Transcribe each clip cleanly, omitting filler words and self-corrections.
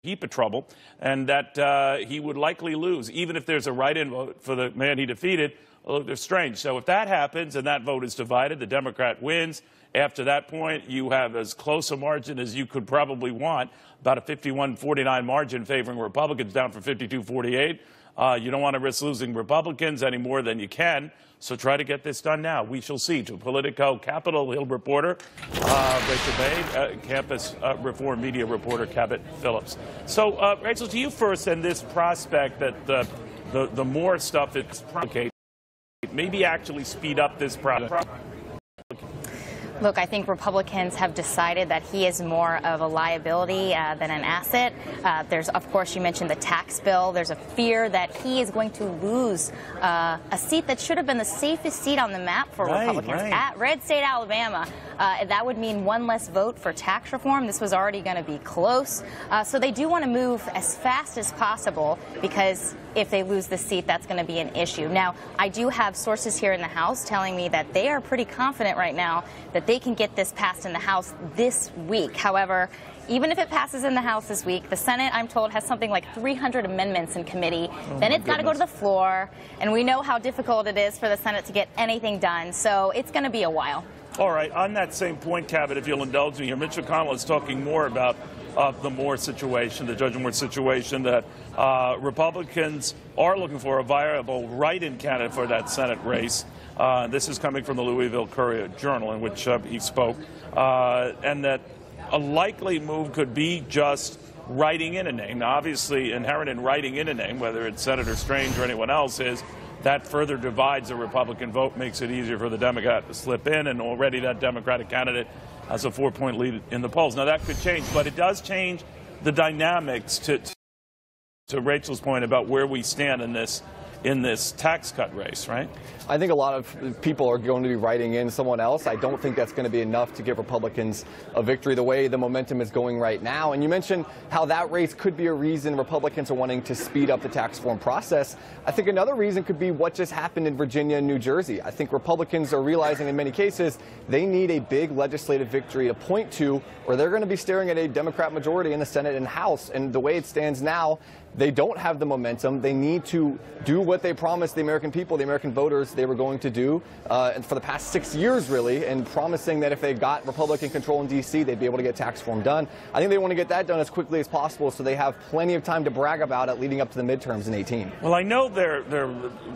heap of trouble, and that he would likely lose, even if there's a write-in vote for the man he defeated. Well, they're strange. So if that happens and that vote is divided, the Democrat wins. After that point, you have as close a margin as you could probably want, about a 51-49 margin favoring Republicans, down from 52-48. You don't want to risk losing Republicans any more than you can, so try to get this done now. We shall see. To Politico Capitol Hill reporter Rachel Bay, campus reform media reporter Cabot Phillips. So, Rachel, to you first, and this prospect that the more stuff that's complicated, maybe actually speed up this process. Look, I think Republicans have decided that he is more of a liability than an asset. There's, of course, you mentioned the tax bill. There's a fear that he is going to lose a seat that should have been the safest seat on the map for Republicans at red state Alabama. That would mean one less vote for tax reform. This was already going to be close. So they do want to move as fast as possible, because if they lose the seat, that's going to be an issue. Now, I do have sources here in the House telling me that they are pretty confident right now that they can get this passed in the House this week. However, even if it passes in the House this week, the Senate, I'm told, has something like 300 amendments in committee. Then it's got to go to the floor, and we know how difficult it is for the Senate to get anything done. So it's going to be a while. All right. On that same point, Cabot, if you'll indulge me here, Mitch McConnell is talking more about the Moore situation, the Judge Moore situation, that Republicans are looking for a viable write-in candidate for that Senate race. This is coming from the Louisville Courier-Journal, in which he spoke, and that a likely move could be just writing in a name. Now, obviously, inherent in writing in a name, whether it's Senator Strange or anyone else, is that further divides the Republican vote, makes it easier for the Democrat to slip in, and already that Democratic candidate has a 4-point lead in the polls. Now, that could change, but it does change the dynamics to Rachel's point about where we stand in this tax cut race, right? I think a lot of people are going to be writing in someone else. I don't think that's going to be enough to give Republicans a victory the way the momentum is going right now. And you mentioned how that race could be a reason Republicans are wanting to speed up the tax reform process. I think another reason could be what just happened in Virginia and New Jersey. I think Republicans are realizing in many cases they need a big legislative victory to point to, or they're going to be staring at a Democrat majority in the Senate and House. And the way it stands now, they don't have the momentum. They need to do what they promised the American people, the American voters, they were going to do for the past 6 years, really, and promising that if they got Republican control in D.C., they'd be able to get tax reform done. I think they want to get that done as quickly as possible so they have plenty of time to brag about it leading up to the midterms in 2018. Well, I know their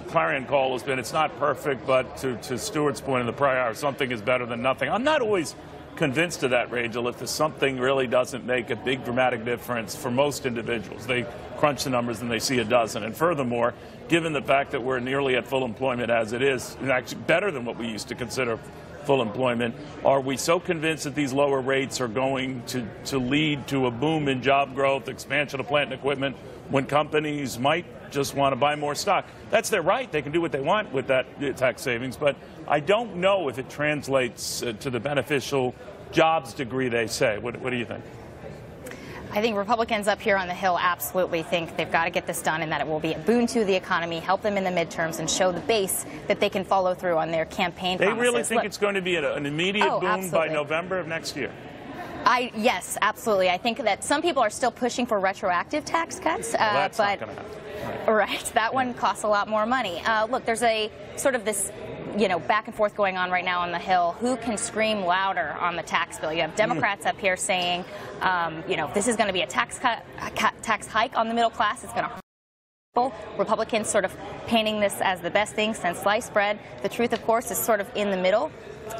clarion call has been it's not perfect, but to Stewart's point in the prior hour, something is better than nothing. I'm not always convinced of that, Rachel, if the something really doesn't make a big dramatic difference for most individuals. They crunch the numbers and they see it doesn't. And furthermore, given the fact that we're nearly at full employment as it is, and actually better than what we used to consider full employment, are we so convinced that these lower rates are going to lead to a boom in job growth, expansion of plant and equipment, when companies might just want to buy more stock? That's their right. They can do what they want with that tax savings, but I don't know if it translates to the beneficial jobs degree they say. What do you think? I think Republicans up here on the Hill absolutely think they've got to get this done and that it will be a boon to the economy, help them in the midterms, and show the base that they can follow through on their campaign promises. They really think it's going to be an immediate boom absolutely. by November of next year? Yes, absolutely. I think that some people are still pushing for retroactive tax cuts. Well, that's not going to happen. Right. That one costs a lot more money. Look, there's a sort of this back and forth going on right now on the Hill. Who can scream louder on the tax bill? You have Democrats up here saying, this is going to be a tax hike on the middle class. It's going to hurt. Republicans sort of painting this as the best thing since sliced bread. The truth, of course, is sort of in the middle.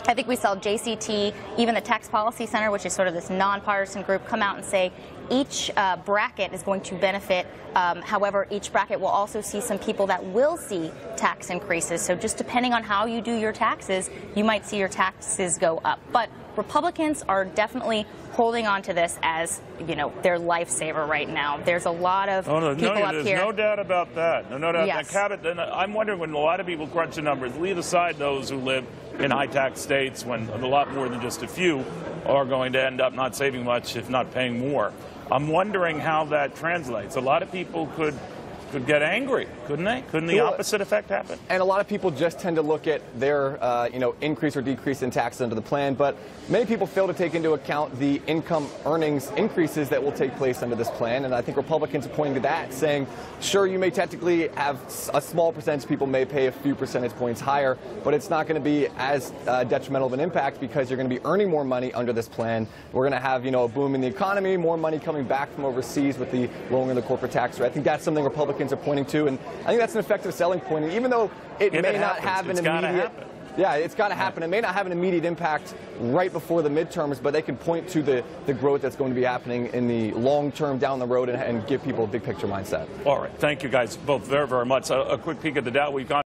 I think we saw JCT, even the Tax Policy Center, which is sort of this nonpartisan group, come out and say each bracket is going to benefit. However, each bracket will also see some people that will see tax increases. So just depending on how you do your taxes, you might see your taxes go up. But Republicans are definitely holding on to this as, their lifesaver right now. There's a lot of people up here. There's no doubt about that. No doubt. Yes. Cabot, I'm wondering, when a lot of people crunch the numbers, leave aside those who live in high-tax states, when a lot more than just a few are going to end up not saving much, if not paying more. I'm wondering how that translates. A lot of people could could get angry, couldn't they? Couldn't the opposite effect happen? And a lot of people just tend to look at their increase or decrease in taxes under the plan, but many people fail to take into account the income earnings increases that will take place under this plan. And I think Republicans are pointing to that, saying, sure, you may technically have a small percentage of people may pay a few percentage points higher, but it's not going to be as detrimental of an impact because you're going to be earning more money under this plan. We're going to have, a boom in the economy, more money coming back from overseas with the lowering of the corporate tax rate. I think that's something Republicans are pointing to, and I think that's an effective selling point. And even though it may not have an immediate, it's got to happen. It may not have an immediate impact right before the midterms, but they can point to the growth that's going to be happening in the long term down the road and give people a big picture mindset. All right. Thank you guys both very, very much. A quick peek at the Dow. We've gone